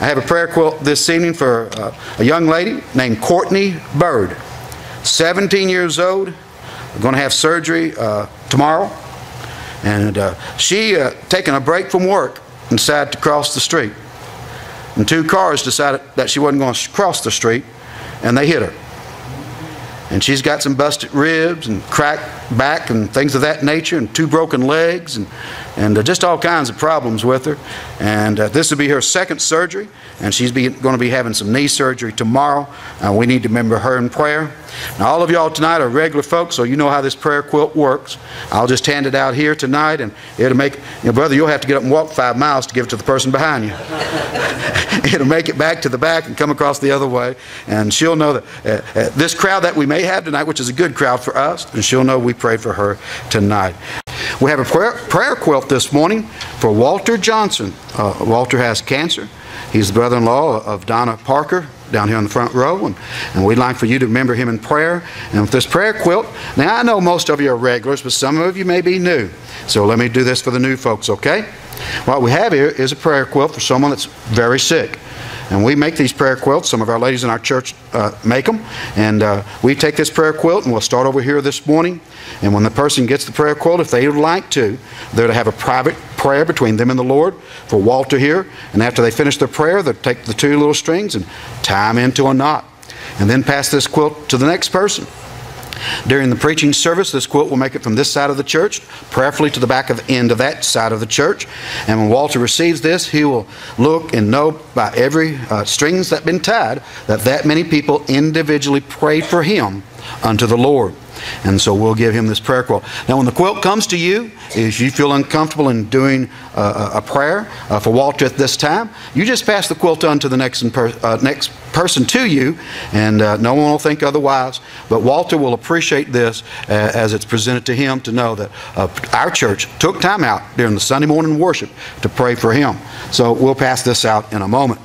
I have a prayer quilt this evening for a young lady named Courtney Bird, 17 years old, going to have surgery tomorrow. And she taking a break from work and decided to cross the street. And two cars decided that she wasn't going to cross the street, and they hit her. And she's got some busted ribs and cracked back and things of that nature, and two broken legs, and just all kinds of problems with her. And this will be her second surgery, and she's going to be having some knee surgery tomorrow. We need to remember her in prayer. Now, all of y'all tonight are regular folks, so you know how this prayer quilt works. I'll just hand it out here tonight, and it'll make, brother, you'll have to get up and walk 5 miles to give it to the person behind you. It'll make it back to the back and come across the other way, and she'll know that this crowd that we may have tonight, which is a good crowd for us, and she'll know we prayed for her tonight. We have a prayer quilt this morning for Walter Johnson. Walter has cancer. He's the brother-in-law of Donna Parker down here on the front row, and we'd like for you to remember him in prayer. And with this prayer quilt, now I know most of you are regulars, but some of you may be new. So let me do this for the new folks, okay? What we have here is a prayer quilt for someone that's very sick. And we make these prayer quilts. Some of our ladies in our church make them. And we take this prayer quilt, and we'll start over here this morning. And when the person gets the prayer quilt, if they would like to, they're to have a private prayer between them and the Lord for Walter here. And after they finish their prayer, they'll take the two little strings and tie them into a knot. And then pass this quilt to the next person. During the preaching service, this quilt will make it from this side of the church, prayerfully to the back of the end of that side of the church. And when Walter receives this, he will look and know by every strings that's been tied that many people individually prayed for him unto the Lord. And so we'll give him this prayer quilt. Now, when the quilt comes to you, if you feel uncomfortable in doing a prayer for Walter at this time, you just pass the quilt on to the next person to you, and no one will think otherwise. But Walter will appreciate this as it's presented to him, to know that our church took time out during the Sunday morning worship to pray for him. So we'll pass this out in a moment.